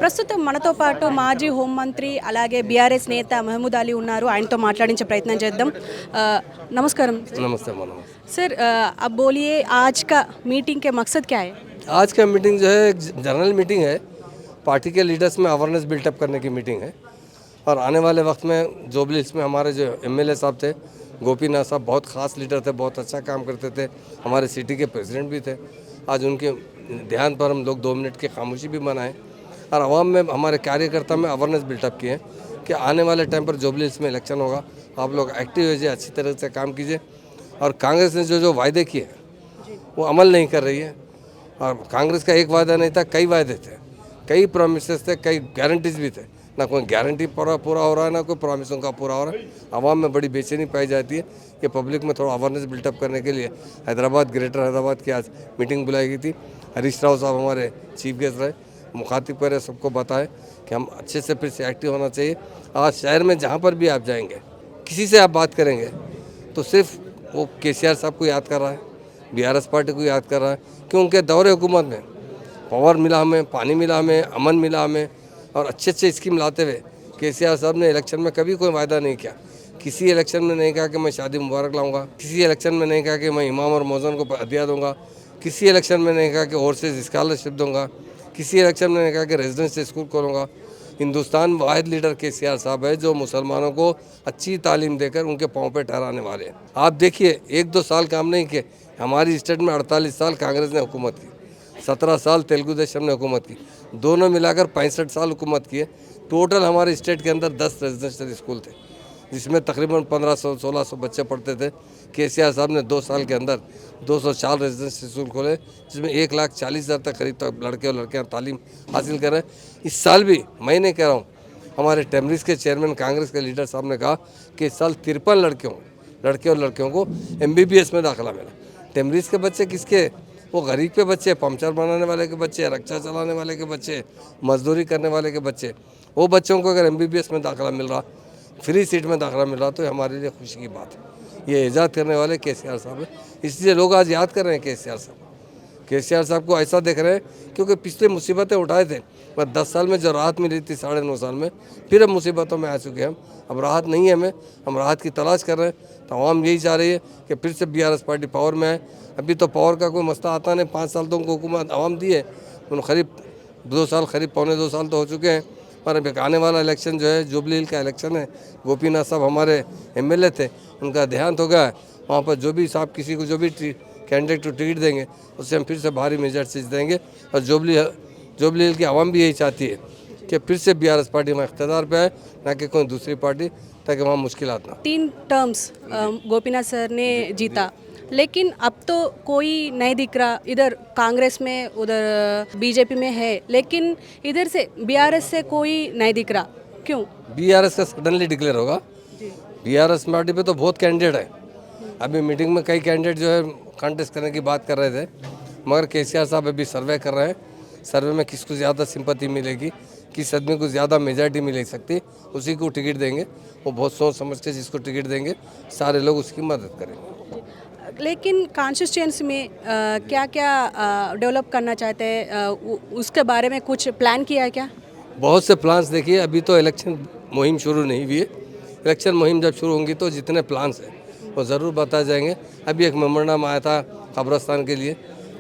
ప్రస్తుతం మనతో పాటు మాజీ హోంమంత్రి అలాగే బీఆర్ఎస్ నేత మహమూద్ అలీ ఉన్నారు. ఆయనతో మాట్లాడించే ప్రయత్నం చేద్దాం. నమస్కారం नमस्ते मानो। सर. अब बोलिए आज का मीटिंग के मकसद क्या है? आज का मीटिंग जो है एक जनरल मीटिंग है। पार्टी के लीडर्स में अवेयरनेस बिल्टअप करने की मीटिंग है और आने वाले वक्त में जोबलीस में हमारे जो एमएलए साहब थे, गोपीनाथ साहब बहुत ख़ास लीडर थे, बहुत अच्छा काम करते थे, हमारे सिटी के प्रेसिडेंट भी थे। आज उनके ध्यान पर हम लोग 2 मिनट की खामोशी भी मनाएं और आवाम में हमारे कार्यकर्ता में अवेयरनेस बिल्टअप किए कि आने वाले टाइम पर जोबलीस में इलेक्शन होगा, आप लोग एक्टिव हो जाइए, अच्छी तरह से काम कीजिए। और कांग्रेस ने जो वायदे किए वो अमल नहीं कर रही है। और कांग्रेस का एक वायदा नहीं था, कई वायदे थे, कई प्रोमिसेस थे, कई गारंटीज भी थे। ना कोई गारंटी पूरा हो रहा है, ना कोई प्रॉमिसों का पूरा हो रहा है। आवाम में बड़ी बेचैनी पाई जाती है कि पब्लिक में थोड़ा अवेयरनेस बिल्टअप करने के लिए हैदराबाद, ग्रेटर हैदराबाद की आज मीटिंग बुलाई गई थी। हरीश राव साहब हमारे चीफ गेस्ट रहे, मुखातिब पर सबको बताएं कि हम अच्छे से फिर से एक्टिव होना चाहिए। आज शहर में जहाँ पर भी आप जाएंगे, किसी से आप बात करेंगे तो सिर्फ वो केसीआर साहब को याद कर रहा है, बीआरएस पार्टी को याद कर रहा है कि उनके दौरे हुकूमत में पावर मिला हमें, पानी मिला हमें, अमन मिला हमें और अच्छे अच्छे स्कीम लाते हुए केसीआर साहब ने इलेक्शन में कभी कोई वायदा नहीं किया। किसी इलेक्शन में नहीं कहा कि मैं शादी मुबारक लाऊंगा, किसी इलेक्शन में नहीं कहा कि मैं इमाम और मौजन को हदिया दूंगा, किसी इलेक्शन में नहीं कहा कि ओवरसीज स्कॉलरशिप दूंगा, किसी इलेक्शन में नहीं कहा कि रेजिडेंशियल स्कूल खोलूँगा। हिंदुस्तान वाहिद लीडर केसीआर साहब है जो मुसलमानों को अच्छी तालीम देकर उनके पाँव पे ठहराने वाले हैं। आप देखिए 1-2 साल काम नहीं किए। हमारी स्टेट में 48 साल कांग्रेस ने हुकूमत की, 17 साल तेलुगु देशम ने हुकूमत की, दोनों मिलाकर 65 साल हुकूमत की है। टोटल हमारे स्टेट के अंदर 10 रेजिडेंशियल स्कूल थे जिसमें तकरीबन 1500-1600 बच्चे पढ़ते थे। केसीआर साहब ने 2 साल के अंदर 204 रेजिडेंशियल स्कूल खोले जिसमें 1,40,000 तक करीब तक लड़के और लड़कियां तालीम हासिल कर रहे हैं। इस साल भी मैं नहीं कह रहा हूँ, हमारे टेमरिस के चेयरमैन कांग्रेस के लीडर साहब ने कहा कि इस साल 53 लड़के और लड़कियों को MBBS में दाखिला मिला। टेमरिस के बच्चे किसके? वो गरीब के बच्चे, पंचर बनाने वाले के बच्चे, रक्षा चलाने वाले के बच्चे, मजदूरी करने वाले के बच्चे। वो बच्चों को अगर MBBS में दाखिला मिल रहा, फ्री सीट में दाखिला मिल रहा तो हमारे लिए खुशी की बात है। ये ईजाद करने वाले केसीआर साहब है, इसलिए लोग आज याद कर रहे हैं केसीआर साहब। केसीआर साहब को ऐसा देख रहे हैं क्योंकि पिछले मुसीबतें उठाए थे, पर 10 साल में जो राहत मिली थी 9.5 साल में, फिर अब मुसीबतों में आ चुके हैं हम। अब राहत नहीं है हमें, हम राहत की तलाश कर रहे हैं। तो आवाम यही चाह रही है कि फिर से बीआरएस पार्टी पावर में आए। अभी तो पावर का कोई मसला आता नहीं, 5 साल तो उनको हुकूमत आवाम दी है, उन्होंने करीब 2 साल, करीब पौने 2 साल तो हो चुके हैं। पर अब आने वाला इलेक्शन जो है जुबली हिल का इलेक्शन है, गोपीनाथ साहब हमारे MLA थे, उनका देहांत हो गया है। वहाँ पर जो भी साहब किसी को जो भी कैंडिडेट को टिकट देंगे उससे हम फिर से भारी मेजॉरिटी से देंगे। और जुबली हिल की आवाम भी यही चाहती है कि फिर से बीआरएस पार्टी में इख्तियार पे आए, ना कि कोई दूसरी पार्टी, ताकि वहाँ मुश्किलात ना। 3 टर्म्स गोपीनाथ सर ने जीता, लेकिन अब तो कोई नहीं दिख रहा। इधर कांग्रेस में, उधर बीजेपी में है, लेकिन इधर से बीआरएस से कोई नहीं दिख रहा। क्यों? बीआरएस का सडनली डिक्लेयर होगा। बीआरएस पार्टी पे तो बहुत कैंडिडेट है। अभी मीटिंग में कई कैंडिडेट जो है कॉन्टेस्ट करने की बात कर रहे थे, मगर केसीआर साहब अभी सर्वे कर रहे हैं। सर्वे में किसको ज़्यादा सिंपत्ति मिलेगी, किस आदमी को ज़्यादा मेजॉरिटी मिल सकती, उसी को टिकट देंगे। वो बहुत सोच समझ के जिसको टिकट देंगे सारे लोग उसकी मदद करेंगे। लेकिन कॉन्स्टिट्यूएंसी में क्या क्या डेवलप करना चाहते हैं, उसके बारे में कुछ प्लान किया है क्या? बहुत से प्लान्स देखिए, अभी तो इलेक्शन मुहिम शुरू नहीं हुई है। इलेक्शन मुहिम जब शुरू होंगी तो जितने प्लान्स हैं वो ज़रूर बताए जाएंगे। अभी एक मेमोरेंडम आया था कब्रस्तान के लिए,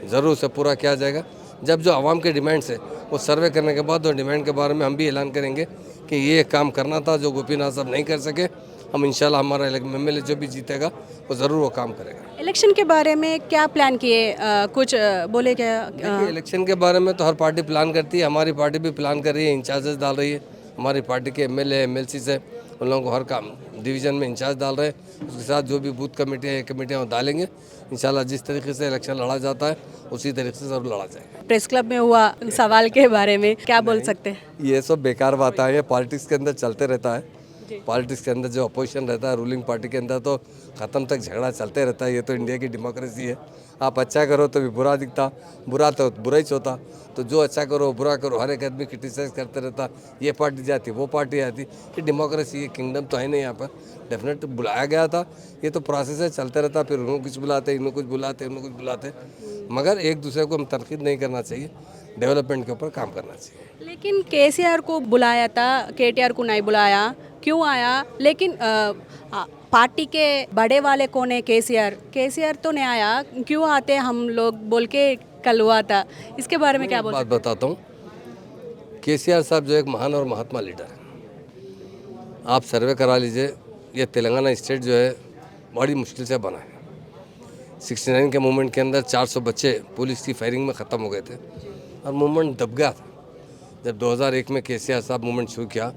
ज़रूर उसे पूरा किया जाएगा। जब जो आवाम के डिमांड्स है वो सर्वे करने के बाद, वो डिमांड के बारे में हम भी ऐलान करेंगे कि ये काम करना था जो गोपीनाथ साहब नहीं कर सके। हम इंशाल्लाह हमारा MLA जो भी जीतेगा वो ज़रूर वो काम करेगा। इलेक्शन के बारे में क्या प्लान किए, कुछ बोले क्या? देखिए, इलेक्शन के बारे में तो हर पार्टी प्लान करती है, हमारी पार्टी भी प्लान कर रही है, इंचार्जेस डाल रही है। हमारी पार्टी के MLA MLC से उन लोगों को हर काम डिवीज़न में इंचार्ज डाल रहे हैं। उसके साथ जो भी बूथ कमेटियाँ वो डालेंगे। इंशाल्लाह जिस तरीके से इलेक्शन लड़ा जाता है उसी तरीके से ज़रूर लड़ा जाएगा। प्रेस क्लब में हुआ सवाल के बारे में क्या बोल सकते हैं? ये सब बेकार बातें हैं, ये पॉलिटिक्स के अंदर चलते रहता है। पॉलिटिक्स के अंदर जो अपोजिशन रहता है, रूलिंग पार्टी के अंदर तो ख़त्म तक झगड़ा चलते रहता है। ये तो इंडिया की डेमोक्रेसी है। आप अच्छा करो तो भी बुरा दिखता, बुरा तो बुरा ही होता। तो जो अच्छा करो बुरा करो, हर एक आदमी क्रिटिसाइज करते रहता, ये पार्टी जाती वो पार्टी आती। ये डेमोक्रेसी, ये किंगडम तो है नहीं यहाँ पर। डेफिनेट बुलाया गया था, ये तो प्रोसेस है, चलते रहता। फिर उन्होंने कुछ बुलाते, इन्होंने कुछ बुलाते, उन्होंने कुछ बुलाते, मगर एक दूसरे को हम तनकीद नहीं करना चाहिए। डेवलपमेंट के ऊपर काम करना चाहिए। लेकिन केसीआर को बुलाया था, केटीआर को नहीं बुलाया, क्यों आया? लेकिन पार्टी के बड़े वाले कौन है? केसीआर। केसीआर तो नहीं आया, क्यों आते हम लोग बोल के कल हुआ था। इसके बारे में क्या बोल बात सकते बताता हूँ, केसीआर साहब जो एक महान और महात्मा लीडर है, आप सर्वे करा लीजिए, ये तेलंगाना स्टेट जो है बड़ी मुश्किल से बना है। 69 के मूवमेंट के अंदर 400 बच्चे पुलिस की फायरिंग में ख़त्म हो गए थे और मूवमेंट दब गया था। जब 2001 में केसीआर साहब मूवमेंट शुरू किया,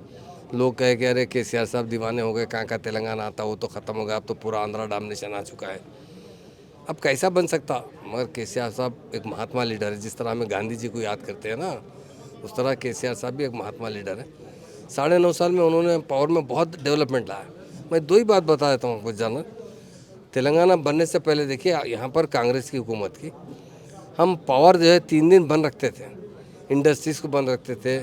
लोग कहे कि अरे केसीआर साहब दीवाने हो गए, कहाँ का तेलंगाना आता, वो तो ख़त्म हो गया, अब तो पूरा आंध्रा डोमिनेशन आ चुका है, अब कैसा बन सकता। मगर केसीआर साहब एक महात्मा लीडर है। जिस तरह हमें गांधी जी को याद करते हैं ना, उस तरह केसीआर साहब भी एक महात्मा लीडर है। 9.5 साल में उन्होंने पावर में बहुत डेवलपमेंट लाया। मैं दो ही बात बता देता हूँ आपको जानना। तेलंगाना बनने से पहले देखिए, यहाँ पर कांग्रेस की हुकूमत की, हम पावर जो है 3 दिन बंद रखते थे, इंडस्ट्रीज़ को बंद रखते थे।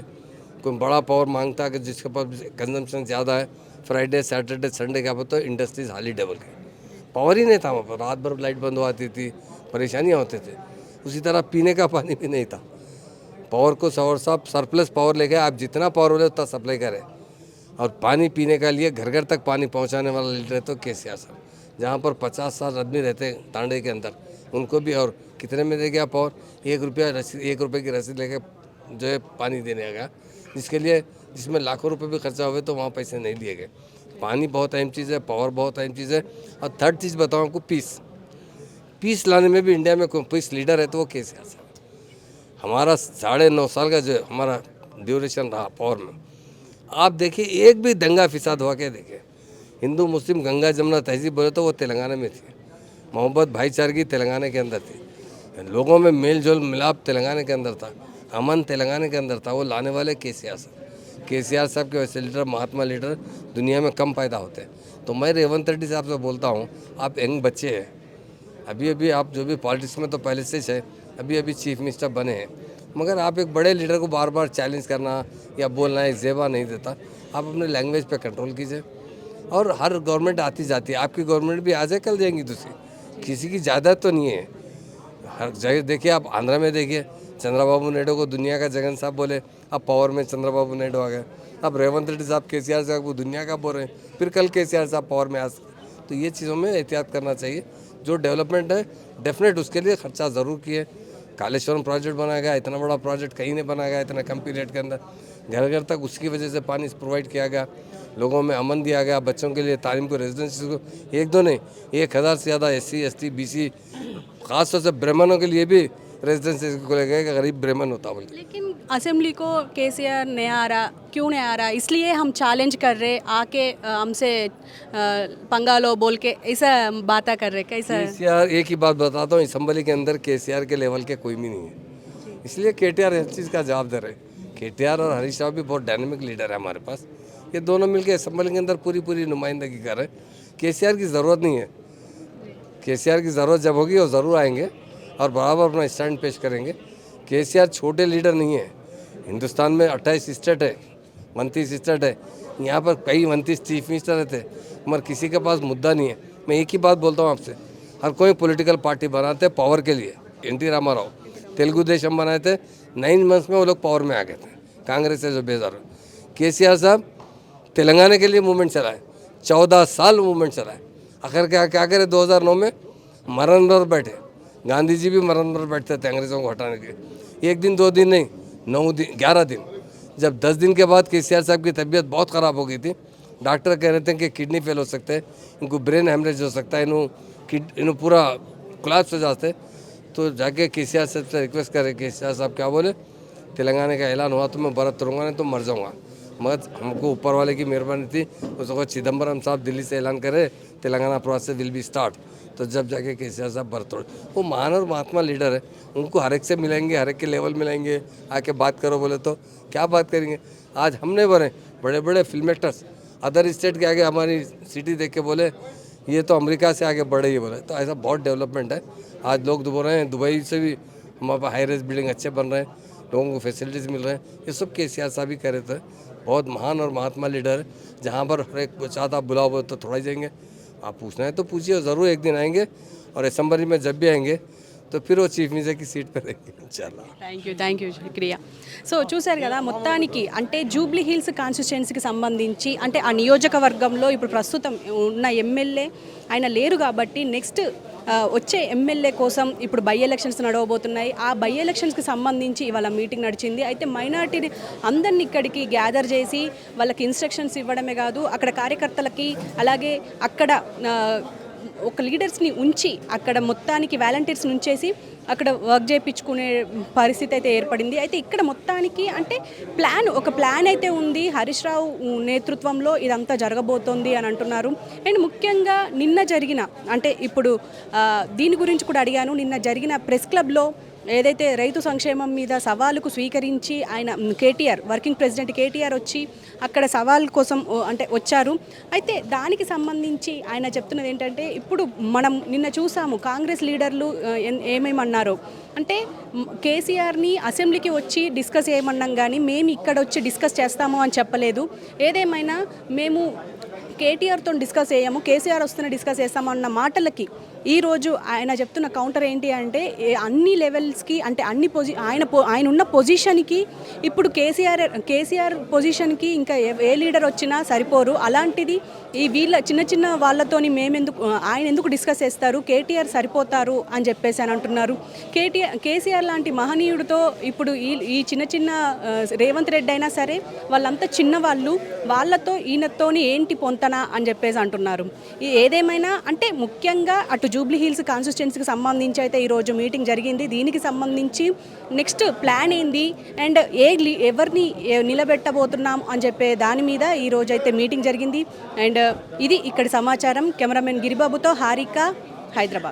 कोई बड़ा पावर मांगता कि जिसके पास कंजम्पशन ज़्यादा है, फ्राइडे सैटरडे संडे क्या बोलते, इंडस्ट्रीज हॉलीडे बोल के पावर ही नहीं था वहाँ पर। रात भर लाइट बंद हो आती थी, परेशानियाँ होते थे। उसी तरह पीने का पानी भी नहीं था। पावर को सवर साहब सरप्लस पावर लेके आप जितना पावर बोले उतना सप्लाई करें, और पानी पीने का लिए घर घर तक पानी पहुंचाने वाला लीडर है तो केसीआर साहब। जहाँ पर 50 साल आदमी रहते तांडे के अंदर, उनको भी और कितने में दे गया पावर? 1 रुपया रसीद, 1 रुपये की रसीद लेके जो है पानी देने गया, जिसके लिए जिसमें लाखों रुपए भी खर्चा हुए तो वहाँ पैसे नहीं दिए गए। पानी बहुत अहम चीज़ है, पावर बहुत अहम चीज़ है। और थर्ड चीज़ बताऊँ आपको, पीस लाने में भी इंडिया में कोई पीस लीडर है तो वो केसीआर साहब। हमारा 9.5 साल का जो हमारा ड्यूरेशन रहा पावर में, आप देखिए एक भी दंगा फिसाद हुआ के देखिए। हिंदू मुस्लिम गंगा जमुना तहजीब बोले तो वो तेलंगाना में थी। मोहब्बत भाईचारगी तेलंगाना के अंदर थी। लोगों में मेल जोल मिलाप तेलंगाना के अंदर था। अमन तेलंगाना के अंदर था। वो लाने वाले केसीआर साहब। केसीआर साहब के वैसे लीडर, महात्मा लीडर दुनिया में कम पैदा होते हैं। तो मैं रेवंत रेड्डी साहब से बोलता हूँ, आप यंग बच्चे हैं, अभी अभी आप जो भी पॉलिटिक्स में तो पहले से है, अभी अभी चीफ मिनिस्टर बने हैं, मगर आप एक बड़े लीडर को बार बार चैलेंज करना या बोलना एक जेबा नहीं देता। आप अपने लैंग्वेज पे कंट्रोल कीजिए। और हर गवर्नमेंट आती जाती है, आपकी गवर्नमेंट भी आ जाए कल जाएंगी दूसरी, किसी की ज़्यादा तो नहीं है। हर जगह देखिए, आप आंध्रा में देखिए, चंद्रबाबू नायडू को दुनिया का जगन साहब बोले, अब पावर में चंद्रबाबू नायडू आ गए। अब रेवंत रेड्डी साहब केसीआर साहब को दुनिया का बोल रहे हैं, फिर कल केसीआर साहब पावर में आ सकते। तो ये चीज़ों में एहतियात करना चाहिए। जो डेवलपमेंट है डेफिनेट उसके लिए खर्चा ज़रूर किए। कालेश्वरम प्रोजेक्ट बनाया गया, इतना बड़ा प्रोजेक्ट कहीं नहीं बनाया गया इतना कम पीरियड के अंदर। घर घर तक उसकी वजह से पानी प्रोवाइड किया गया, लोगों में अमन दिया गया, बच्चों के लिए तालीम को, रेजिडेंसी को, एक दो नहीं 1000 से ज़्यादा SC ST BC, खासतौर से ब्राह्मणों के लिए भी रेजिडेंसी को ले गए कि गरीब ब्राह्मण होता बोल। लेकिन असेंबली को केसीआर नहीं आ रहा, क्यों नहीं आ रहा? इसलिए हम चैलेंज कर रहे, आके हमसे पंगा लो बोल के ऐसा बातें कर रहे। कैसा है? केसीआर, एक ही बात बताता हूँ, असेंबली के अंदर केसीआर के लेवल के कोई भी नहीं है, इसलिए केटीआर इस चीज़ का जवाब दे रहे। केटीआर और हरीश राव भी बहुत डायनेमिक लीडर है हमारे पास। ये दोनों मिलकर असेंबली के अंदर पूरी नुमाइंदगी कर रहे हैं। केसीआर की ज़रूरत नहीं है। केसीआर की ज़रूरत जब होगी वो ज़रूर आएंगे और बराबर अपना स्टैंड पेश करेंगे। केसीआर छोटे लीडर नहीं है। हिंदुस्तान में 28 स्टेट है, 29 स्टेट है, यहाँ पर कई 29 चीफ मिनिस्टर रहते, मगर किसी के पास मुद्दा नहीं है। मैं एक ही बात बोलता हूँ आपसे, हर कोई पॉलिटिकल पार्टी बनाते पावर के लिए। NT रामाराव तेलुगु देशम बनाए थे, 9 मंथ्स में वो लोग पावर में आ गए थे, कांग्रेस से जो बेजार। केसीआर साहब तेलंगाना के लिए मूवमेंट चलाए, 14 साल मूवमेंट चलाए। आखिर क्या करे, 2009 में मरण पर बैठे। गांधी जी भी मरण पर बैठते थे अंग्रेज़ों को हटाने के लिए। 1 दिन 2 दिन नहीं, 9 दिन 11 दिन। जब 10 दिन के बाद केसीआर साहब की तबीयत बहुत ख़राब हो गई थी, डॉक्टर कह रहे थे कि किडनी फेल हो सकते हैं, इनको ब्रेन हेमरेज हो सकता है, इन्हों पूरा कोलैप्स हो जाते। तो जाके केसीआर साहब से रिक्वेस्ट करे। केसीआर साहब क्या बोले, तेलंगाना का ऐलान हुआ तो मैं व्रत करूँगा, नहीं तो मर जाऊँगा। मगर हमको ऊपर वाले की मेहरबानी थी, उसको चिदम्बरम साहब दिल्ली से ऐलान करे Telangana process will be start, तो जब जाके केसीआर साहब व्रत तोड़े। वो महान और महात्मा लीडर है, उनको हर एक से मिलेंगे, हर एक के लेवल मिलेंगे, आके बात करो बोले तो क्या बात करेंगे। आज हमने बने बड़े बड़े फिल्म एक्टर्स अदर स्टेट के आगे हमारी सिटी देख के बोले ये तो अमेरिका से आगे बढ़ रही है बोले। तो ऐसा बहुत डेवलपमेंट है। आज लोग बोल रहे हैं दुबई से भी हमारे पास हाई रेज बिल्डिंग अच्छे बन रहे हैं, लोगों को फैसिलिटीज़ मिल रहे हैं। ये सब केसीआर साहब ही कह रहे थे। बहुत महान और महात्मा लीडर है। जहाँ पर हर एक चाहता आप बुलाओ तो थोड़ा ही जाएंगे। आप पूछना है तो पूछिए, ज़रूर एक दिन आएंगे। और असेंबली में जब भी आएंगे तो फिर वो चीफ मिनिस्टर की सीट पर रहेंगे इंशाल्लाह। Thank you శుక్రియా. సో చూశారు కదా, మొత్తానికి అంటే జూబ్లీ హిల్స్ కాన్స్టిట్యుయెన్సీకి సంబంధించి అంటే ఆ నియోజకవర్గంలో ఇప్పుడు ప్రస్తుతం ఉన్న ఎమ్మెల్యే ఆయన లేరు కాబట్టి నెక్స్ట్ వచ్చే ఎమ్మెల్యే కోసం ఇప్పుడు బై ఎలక్షన్స్ నడవబోతున్నాయి. ఆ బై ఎలక్షన్స్కి సంబంధించి ఇవాళ మీటింగ్ నడిచింది. అయితే మైనార్టీని అందరిని ఇక్కడికి గ్యాదర్ చేసి వాళ్ళకి ఇన్స్ట్రక్షన్స్ ఇవ్వడమే కాదు, అక్కడ కార్యకర్తలకి అలాగే అక్కడ ఒక లీడర్స్ని ఉంచి అక్కడ మొత్తానికి వాలంటీర్స్ని ఉంచేసి అక్కడ వర్క్ చేయించుకునే పరిస్థితి అయితే ఏర్పడింది. అయితే ఇక్కడ మొత్తానికి అంటే ఒక ప్లాన్ అయితే ఉంది. హరీష్ రావు నేతృత్వంలో ఇదంతా జరగబోతోంది అని అంటున్నారు. అండ్ ముఖ్యంగా నిన్న జరిగిన అంటే ఇప్పుడు దీని గురించి కూడా అడిగాను. నిన్న జరిగిన ప్రెస్ క్లబ్లో ఏదైతే రైతు సంక్షేమం మీద సవాలుకు స్వీకరించి ఆయన కేటీఆర్ వర్కింగ్ ప్రెసిడెంట్ కేటీఆర్ వచ్చి అక్కడ సవాల్ కోసం అంటే వచ్చారు. అయితే దానికి సంబంధించి ఆయన చెప్తున్నది ఏంటంటే, ఇప్పుడు మనం నిన్న చూసాము కాంగ్రెస్ లీడర్లు ఏమేమన్నారో అంటే కేసీఆర్ని అసెంబ్లీకి వచ్చి డిస్కస్ చేయమన్నాం కానీ మేము ఇక్కడ వచ్చి డిస్కస్ చేస్తాము అని చెప్పలేదు. ఏదేమైనా మేము కేటీఆర్తో డిస్కస్ చేయము, కేసీఆర్ వస్తున్న డిస్కస్ చేస్తాము అన్న మాటలకి ఈరోజు ఆయన చెప్తున్న కౌంటర్ ఏంటి అంటే, అన్ని లెవెల్స్కి అంటే ఆయన ఉన్న పొజిషన్కి ఇప్పుడు కేసీఆర్ పొజిషన్కి ఇంకా ఏ లీడర్ వచ్చినా సరిపోరు. అలాంటిది వీళ్ళ చిన్న వాళ్ళతోని ఆయన ఎందుకు డిస్కస్ చేస్తారు, కేటీఆర్ సరిపోతారు అని చెప్పేసి అని అంటున్నారు. కేసీఆర్ లాంటి మహనీయుడితో ఇప్పుడు ఈ చిన్న రేవంత్ రెడ్డి అయినా సరే వాళ్ళంతా చిన్నవాళ్ళు, వాళ్ళతో ఈయనతోని ఏంటి పొంతనా అని చెప్పేసి అంటున్నారు. ఏదేమైనా అంటే ముఖ్యంగా అటు జూబ్లీ హిల్స్ కాన్స్టిట్యుయెన్సీకి సంబంధించి అయితే ఈరోజు మీటింగ్ జరిగింది. దీనికి సంబంధించి నెక్స్ట్ ప్లాన్ ఏంది అండ్ ఎవరిని నిలబెట్టబోతున్నాం అని చెప్పే దాని మీద ఈరోజు అయితే మీటింగ్ జరిగింది. అండ్ ఇది ఇక్కడి సమాచారం. కెమెరామెన్ గిరిబాబుతో హారిక, హైదరాబాద్.